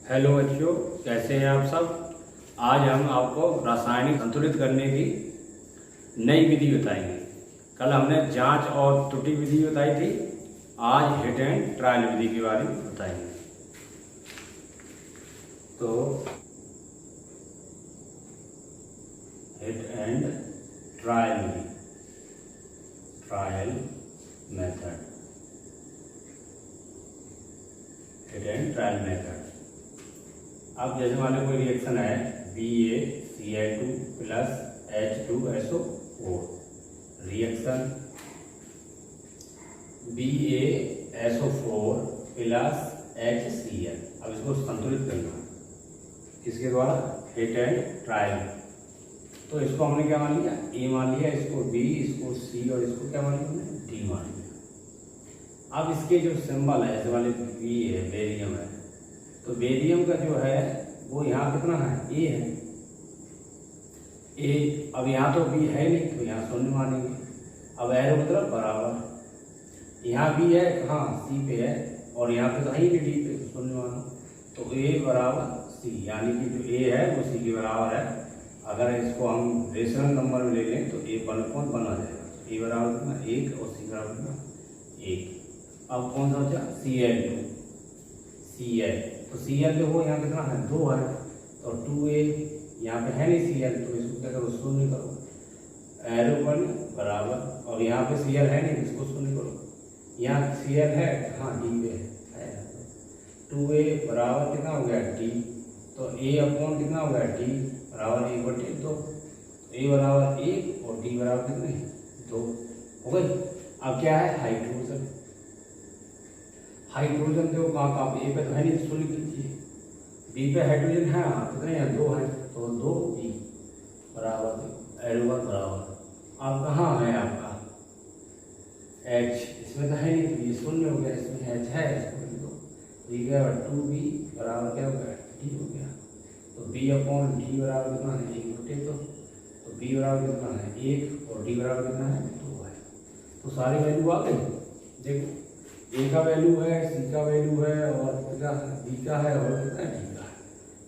Hello बच्चों, कैसे हैं आप सब। आज हम आपको रासायनिक संतुलित करने की नई विधि बताएंगे। कल हमने जांच और त्रुटि विधि बताई थी, आज हिट एंड ट्रायल विधि के बारे में बताएंगे। तो hit and trial Vidhi, trial method, hit and trial method. अब जैसे मान लो कोई रिएक्शन है BaCl2 plus H2SO4, reaction BaSO4 plus HCl। अब इसको संतुलित करना है किसके द्वारा, हिट एंड ट्रायल। तो इसको हमने क्या मान लिया, A मान लिया, इसको B, इसको C और इसको क्या मान लिया हमने, D मान लिया। अब इसके जो सिंबल है, जैसे मान लो B है, बेरियम है, तो बेरियम का जो है वो यहाँ कितना है, A है, A। अब यहाँ तो B है नहीं, तो यहाँ शून्य मानेंगे। अब एरो मतलब बराबर, यहाँ B है कहाँ, C पे है, और यहाँ पे तो है ही नहीं, D पे, तो शून्य मानो। तो A बराबर C, यानी कि जो A है वो C के बराबर है। अगर इसको हम रेशनल नंबर में ले लें तो A कौन आ जाएगा, A बराबर कितना 1 और C बराबर कितना 1। अब कौन सा बचा, Cl2, Cl, तो Cl जो हो यहाँ कितना है 2 है, तो 2A, यहाँ पे है नहीं Cl, तो इसको क्या करो, शून्य करो, एरो पर बराबर, और यहाँ पे Cl है नहीं, इसको शून्य करो। यहाँ Cl है हाँ, D पे है, 2A बराबर कितना हो गया D, तो A अपॉन कितना हो गया D बराबर 1/2, A बराबर 1 और D बराबर कितने 2 हो गई। अब क्या है, हाइड्रोजन, हाइड्रोजन देखो कहाँ पे, A पे तो है नहीं, शून्य कीजिए, B पे हाइड्रोजन है, कितने हैं 2 है, तो 2B बराबर एरो बराबर। अब कहाँ है आपका H, इसमें तो है नहीं, तो ये शून्य हो गया, इसमें H है, इसको लिख दो, ठीक है। 2B बराबर क्या हो गया, D हो गया। तो B अपॉन D बराबर कितना है 1/2, तो B बराबर कितना है 1 और D बराबर कितना है 2 है। तो सारी वैल्यू आ गई, देखो A का वैल्यू है, C का वैल्यू है, और कितना B का है, और कितना D का है।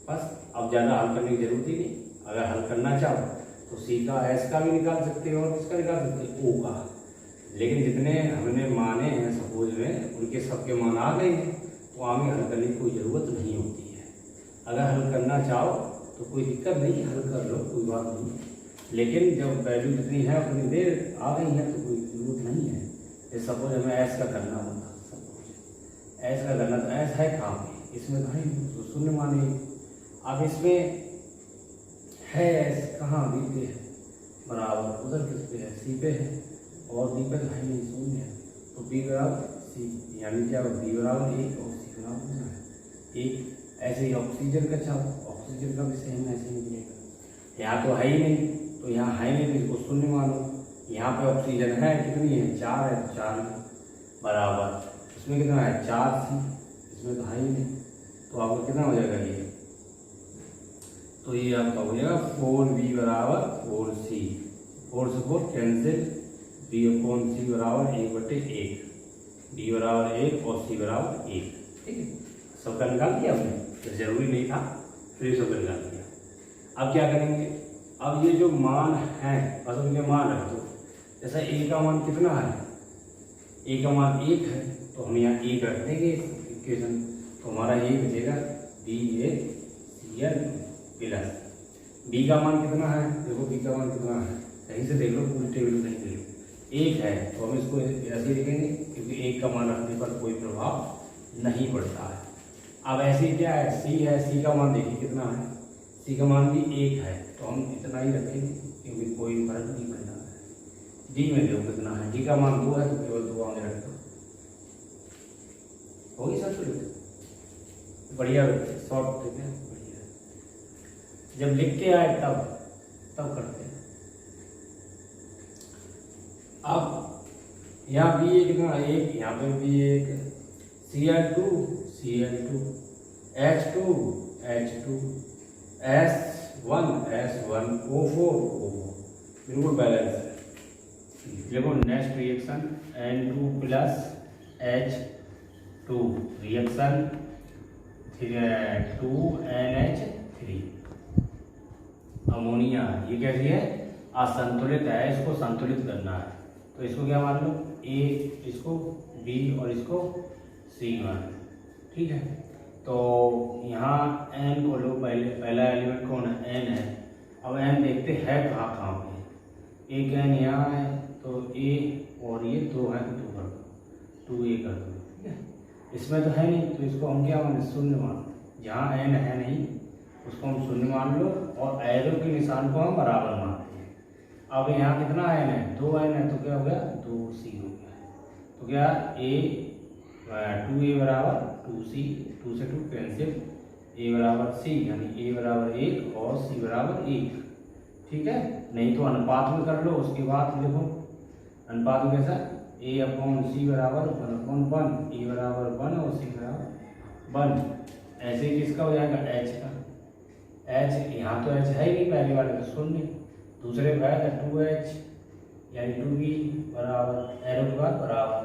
बस अब ज़्यादा हल करने की जरूरत ही नहीं। अगर हल करना चाहो तो C का S का भी निकाल सकते हो, और किसका निकाल सकते हो, O का। लेकिन जितने हमने माने हैं सपोज में, उनके सबके मान आ गए हैं, तो आगे हल करने की कोई ज़रूरत नहीं होती है। अगर हल करना चाहो तो कोई दिक्कत नहीं, हल कर लो, कोई बात नहीं। लेकिन जब वैल्यू जितनी है उतनी देर आ गई है तो कोई ज़रूरत नहीं है। जैसे सपोज हमें S का करना होता, सपोज S का करना, तो S है कहाँ पे, इसमें तो है, तो शून्य माने। अब इसमें है S कहाँ, B पे है बराबर, उधर किस पे है, C पे है, और D पे तो है नहीं, शून्य है, तो B बराबर C, यानी क्या B बराबर 1 और C बराबर 1। ऐसे ही ऑक्सीजन का चाहो, ऑक्सीजन का भी सेम ऐसे ही निकलेगा। यहाँ तो है ही नहीं, तो यहाँ है नहीं, तो इसको शून्य मानो। यहाँ पे ऑक्सीजन है, कितनी है 4 है, तो 4 बराबर, इसमें कितना है 4C, इसमें तो है ही नहीं, तो आपका कितना हो जाएगा ये, तो ये आपका हो जाएगा 4B बराबर 4C, 4 से 4 कैंसिल, B अपॉन C बराबर 1/1, D बराबर 1 और C बराबर 1। ठीक है, सबका निकाल दिया हमने, तो जरूरी नहीं था, फिर सबका निकाल दिया। अब क्या करेंगे, अब ये जो मान है बस उनके मान रख दो। जैसा A का मान कितना है, A का मान 1 है, तो हम यहाँ 1 रख देंगे इक्वेशन, तो हमारा ये बचेगा BaCl प्लस, B का मान कितना है, देखो B का मान कितना है, कहीं से देख लो, पूरी टेबल कहीं देख लो, 1 है, तो हम इसको ऐसे लिखेंगे, क्योंकि 1 का मान रखने पर कोई प्रभाव नहीं पड़ता है। अब ऐसे ही क्या है, C है, C का मान देखिए कितना है, C का मान भी 1 है, तो हम इतना ही रखेंगे, क्योंकि कोई फर्क नहीं पड़ता है। D में देखो कितना है, D का मान 2 है, तो केवल 2 आगे रख दो, होगी सब बढ़िया, शॉर्ट ठीक है, बढ़िया। जब लिख के आए तब करते हैं। अब यहाँ B कितना 1, यहाँ पे भी 1, Cl2 H2 S1 O4 बिल्कुल बैलेंस है। देखो next reaction N2 plus H2 reaction 2NH3 ammonia. ये कैसी है? असंतुलित है, इसको संतुलित करना है। तो इसको क्या मान लो? A, इसको B और इसको C मान लो। ठीक है, तो यहाँ N को लो, पहला एलिमेंट कौन है? N है। अब N देखते हैं कहाँ कहाँ पे। एक N यहाँ है, तो A और ये 2 है तो 2 कर दो, 2A कर दो। ठीक है, इसमें तो है नहीं, तो इसको हम क्या माने? शून्य मान लो। जहाँ N है नहीं उसको हम शून्य मान लो, और एरो के निशान को हम बराबर मानते हैं। अब यहाँ कितना N है? 2 N है, तो क्या हो गया? 2C हो गया। तो क्या 2A बराबर 2C, 2 से 2 कैंसिल, A बराबर C, यानी A बराबर 1 और C बराबर 1। ठीक है, नहीं तो अनुपात में कर लो। उसके बाद देखो अनुपात में कैसा? A/C बराबर 1/1, A बराबर 1 और C बराबर 1। ऐसे ही किसका हो जाएगा? H का। H यहाँ तो H है ही नहीं, पहले वाले तो शून्य, दूसरे का है 2H, यानी 2B बराबर एरो के बाद बराबर,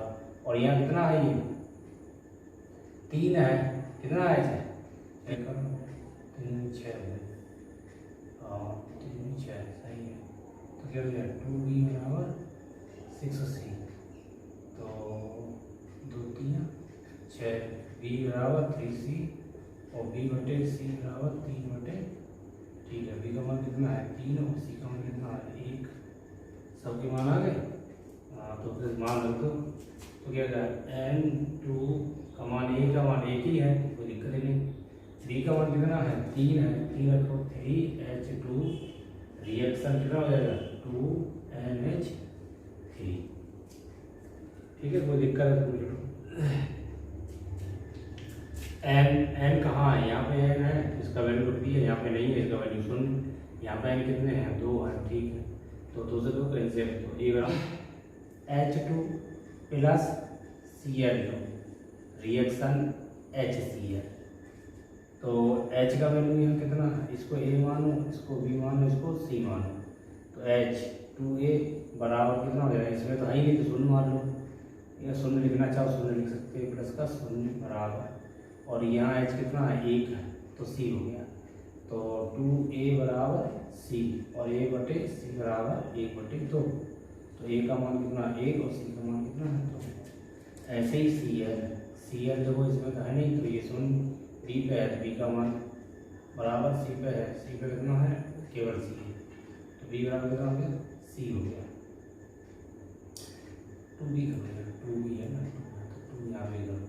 और यहाँ कितना है? ये 3 है। कितना H है? 3 6 और 3 6 सही है। तो क्या हो गया? 2B बराबर 6C, तो 2 3 6, B बराबर 3C और B/C बराबर 3/। ठीक है, B का मान कितना है? 3 और C का मान कितना है? 1। सबके मान आ गए? हाँ, तो फिर मान रख दो। तो क्या होगा? N2 का मान, A का मान 1 ही है, कोई दिक्कत ही नहीं। B का मान कितना है? 3 है, 3 रखो, 3H2 रिएक्शन कितना हो जाएगा? 2NH3। ठीक है, कोई दिक्कत है तो लिखो। N कहाँ है? यहाँ पे N है, इसका वैल्यू भी है, यहाँ पे नहीं है, इसका वैल्यू 0। यहाँ पे N कितने हैं? 2 है। ठीक है, तो 2 से 2 कैंसिल, तो A बराबर H2 plus Cl2 reaction HCl। तो H का वैल्यू यहाँ कितना है? इसको A मानो, इसको B मानो, इसको C मानो, तो H2A बराबर कितना हो जाएगा? इसमें तो है ही नहीं, तो शून्य मान लो, या शून्य लिखना चाहो शून्य लिख सकते हैं, प्लस का शून्य बराबर, और यहाँ H कितना है? 1 है, तो C हो गया। तो 2A बराबर C और A/C बराबर 1/2। तो A का मान कितना? 1 और C का मान कितना है? 2। ऐसे ही Cl देखो इसमें तो है नहीं, तो ये शून्य, B पे है तो B का मान बराबर C पे है, C पे कितना है? केवल C है, तो B बराबर कितना हो गया? C हो गया। 2B का बनेगा, 2B है ना, तो 2 यहाँ पे करो,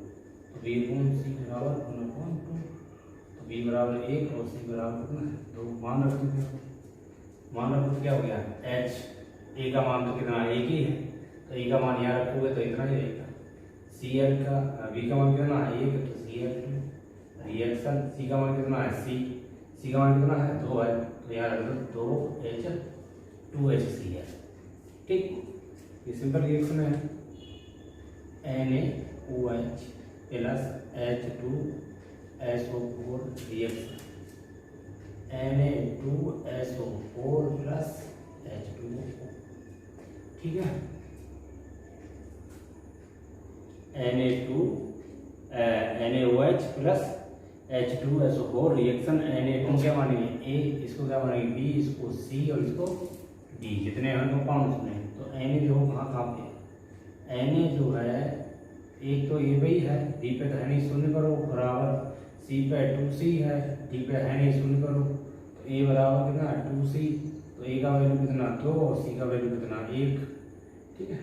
तो B/C बराबर 1/2। तो B बराबर 1 और C बराबर कितना है? 2। मान रख दो, मान रखो तो क्या हो गया? H, A का मान तो कितना? 1 ही है, तो A का मान यहाँ रखोगे तो इतना ही रहेगा। Cl का B का मान कितना है? 1, तो Cl2 रिएक्शन, C का मान कितना है? C का मान कितना है? 2 है, तो यहाँ रख दो 2HCl। ठीक, ये सिंपल रिएक्शन है। NaOH plus H2SO4 reaction, Na2SO4 plus H2O। ठीक है, NaOH plus H2SO4 reaction. Na क्या मानेंगे? A, इसको क्या मानेंगे? B, इसको C और इसको D, जितने हैं कंपाउंड उसमें। तो Na देखो कहाँ कहाँ पे? Na जो है एक तो ये भी है, D पे तो है नहीं, शून्य करो, बराबर C पे 2C है, D पे है नहीं, शून्य करो, तो A बराबर कितना? 2C। तो A का वैल्यू कितना? 2 और C का वैल्यू कितना? 1। ठीक है,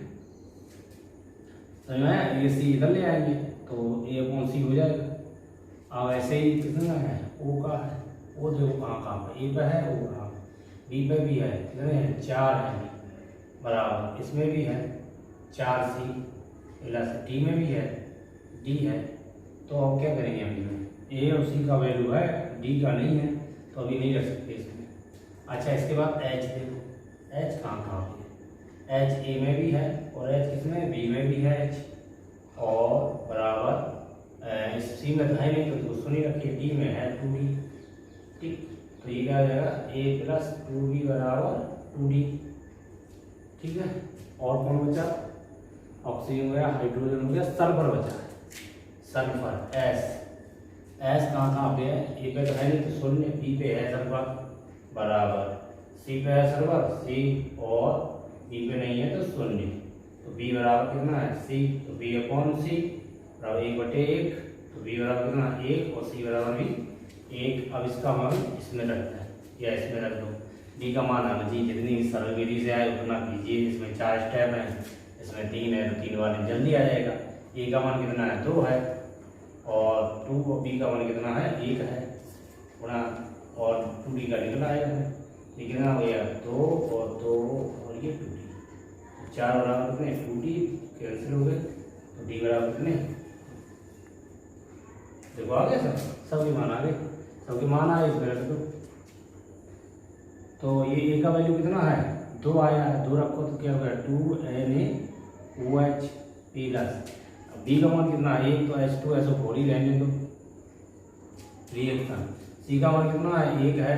समझ में आया? ये C इधर ले आएंगे तो A/C हो जाएगा। अब ऐसे ही कितना है? O का है, O देखो कहाँ कहाँ पे? A पे है, O कहाँ पे? B पे भी है, कितने हैं? 4 है बराबर, इसमें भी है 4C प्लस D में भी है, D है। तो अब क्या करेंगे? अभी A और C का वैल्यू है, D का नहीं है, तो अभी नहीं रख सकते इसमें। अच्छा, इसके बाद H देखो, H कहाँ कहाँ पे? H A में भी है और H किसमें? B में भी है H, और बराबर इस C में तो है नहीं, तो उसको नहीं रखिए, D में है 2D। ठीक, तो ये क्या हो जाएगा? A प्लस 2B बराबर 2D। ठीक है, और कौन बचा? ऑक्सीजन हो गया, हाइड्रोजन हो गया, सल्फर बचा है। सल्फर एस कहाँ पे है, ए पे तो है नहीं तो शून्य, बी पे है सर्वर बराबर, सी पे है सर्वर सी, और बी पे नहीं है तो शून्य, तो बी बराबर कितना है सी, तो बी अपॉन सी बराबर 1/1, तो बी बराबर कितना 1 और सी बराबर भी 1। अब इसका मान इसमें रखना है या इसमें रख दो, बी का मान आना चाहिए, जितनी सरल विधि से आए उतना कीजिए। इसमें 4 स्टेप हैं, इसमें 3 है तो 3 वाले जल्दी आ जाएगा। ए का मान कितना है 2 है, और 2 और बी का मान कितना है 1 है गुणा, और 2d का निकल आएगा, ये कितना हो गया 2 और 2 और ये 2d, 4 बराबर कितने 2d कैंसिल हो गए, तो d बराबर कितने, देखो आ गया सबके मान आ गए, सबके मान आए इसमें रख दो। तो ये ए का वैल्यू कितना है 2 आया है, 2 रखो तो क्या हो गया 2NaOH प्लस, बी का मान कितना है 1, तो H2SO4 ही रहने दो रिएक्शन। सी का मान कितना है 1 है,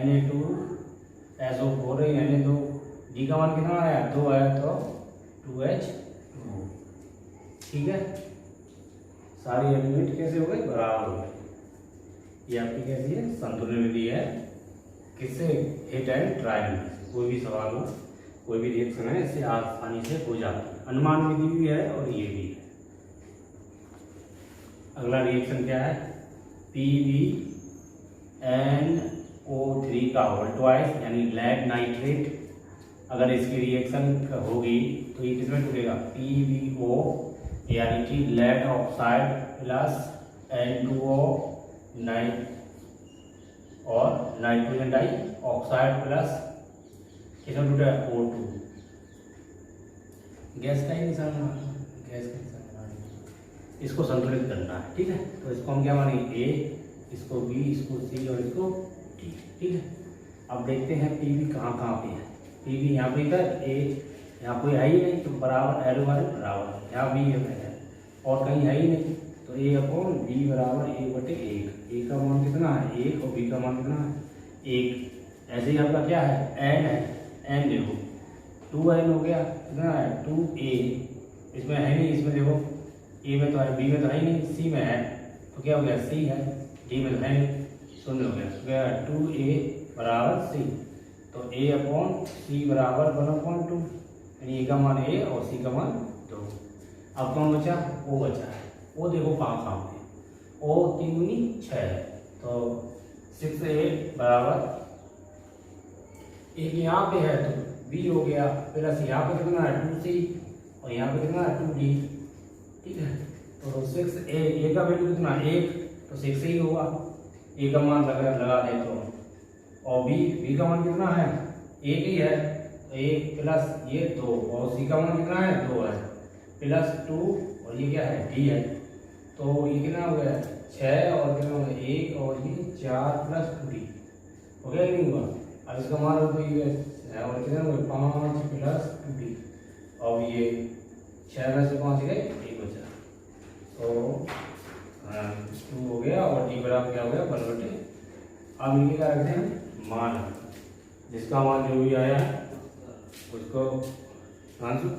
Na2SO4 ही रहने दो। डी का मान कितना आया 2 आया, तो 2H2। ठीक है, सारी एलिमेंट कैसे हो गए बराबर हो गए। ये आपकी कैसी है संतुलन विधि है, किससे हिट एंड ट्रायल। कोई भी सवाल हो, कोई भी रिएक्शन है, इससे आसानी से हो जाती है। अनुमान विधि भी है और ये भी है। अगला रिएक्शन क्या है, PbNO3 का होल ट्वाइस यानी लेड नाइट्रेट। अगर इसकी रिएक्शन होगी तो ये किसमें टूटेगा, PbO यानी कि लेड ऑक्साइड प्लस N2O और नाइट्रोजन डाई ऑक्साइड प्लस किसमें टूटेगा O2। गैस का ही निशान, गैस का निशान, इसको संतुलित करना है। ठीक है, तो इसको हम क्या मानेंगे ए, इसको बी, इसको सी और इसको डी। ठीक है, अब देखते हैं पीबी कहाँ पे है। पीबी यहाँ पे इधर, ए यहाँ कोई है ही नहीं तो बराबर एरो वाले बराबर, यहाँ बी है और कहीं है ही नहीं, तो ए अपॉन बी बराबर 1/1। ए का मान कितना है 1 और बी का मान कितना है 1। ऐसे ही आपका क्या है एन है, एन देखो 2n हो गया, कितना है 2a, इसमें है नहीं, इसमें देखो ए में तो है, बी में तो है ही नहीं, सी में है तो क्या हो गया सी है, डी में तो है नहीं, शून्य हो गया, तो क्या 2a बराबर सी, तो a अपॉन सी बराबर 1/2, यानी ए का मान a और सी का मान 2। अब कौन बचा, ओ बचा है। ओ देखो कहाँ पे, ओ 3 दूनी 6 है, तो 6a बराबर एक यहाँ पे है तो b हो गया, प्लस यहाँ पे कितना है 2c और यहाँ पे कितना है 2d। ठीक है, तो 6a का वैल्यू कितना 1, तो 6 ही होगा, a का मान लगा दे तो, और b का मान कितना है 1 ही है, 1 प्लस ये 2 और c का मान कितना है 2 है, प्लस 2 और ये क्या है d है, तो ये कितना हो गया 6 और कितना हो गया 1 और ये 4 प्लस 2d हो गया कि नहीं हुआ। अब इसका मान हो तो ये और कितना हो गया 5 प्लस 2d, और ये 6 में से 5 गए 1 बचा, तो 2 हो गया और d बराबर क्या हो गया 1/। अब इनके क्या रखते हैं मान, जिसका मान जो भी आया उसको आंसर।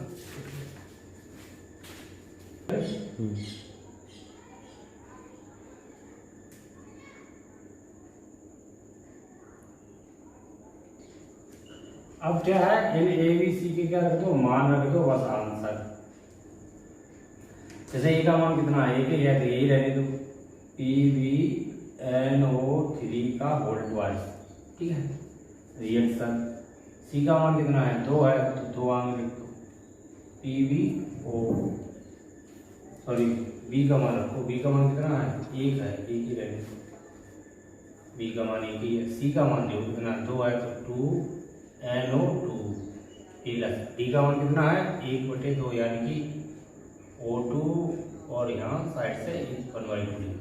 अब क्या है इन ए बी सी के क्या रख दो मान रख दो, बस आंसर। जैसे ए का मान कितना है 1 है तो यही रहने दो, PbNO3 का होल ट्वाइस। ठीक है, रिएक्शन। सी का मान कितना है 2 है तो 2 आगे लिख दो, PbO सॉरी बी का मान रखो, बी का मान कितना है 1 है, 1 ही रहने दो, बी का मान 1 ही है। सी का मान जो कितना 2 है तो 2NO2 प्लस डी का मान कितना है 1/2 यानी कि O2 और यहाँ साइड से 1/2।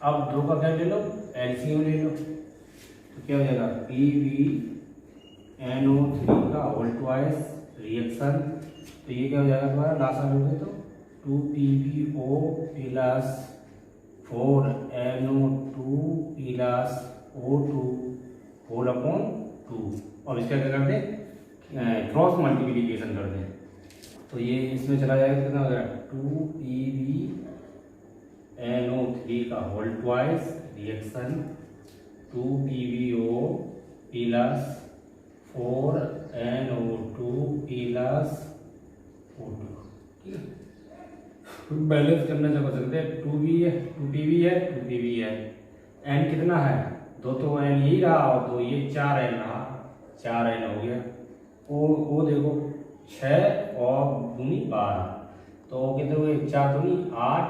अब 2 का क्या ले लो एलसीएम ले लो, तो क्या हो जाएगा PbNO3 का होल ट्वाइस रिएक्शन, तो ये क्या हो जाएगा तुम्हारा लास्ट में लोगे तो 2PbO plus 4NO2 plus O2 whole upon 2। और इसका क्या करते हैं क्रॉस मल्टीप्लिकेशन करते हैं, तो ये इसमें चला जाएगा तो कितना हो जाएगा NO3 का whole twice reaction 2PbO plus 4NO2 plus O2। ठीक है, बैलेंस करने से बच सकते हैं। 2Pb है 2Pb है, N कितना है, दो तो N यही रहा और दो ये 4N रहा, 4N हो गया। ओ देखो 6 और दूनी 12, तो कितने हुए, 4 दूनी 8,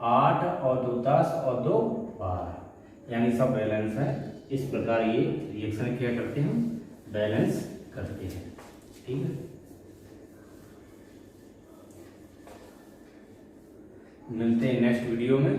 8 और 2 10 और 2 12, यानी सब बैलेंस है। इस प्रकार ये रिएक्शन क्या करते हैं, बैलेंस करते हैं। ठीक है, मिलते हैं नेक्स्ट वीडियो में।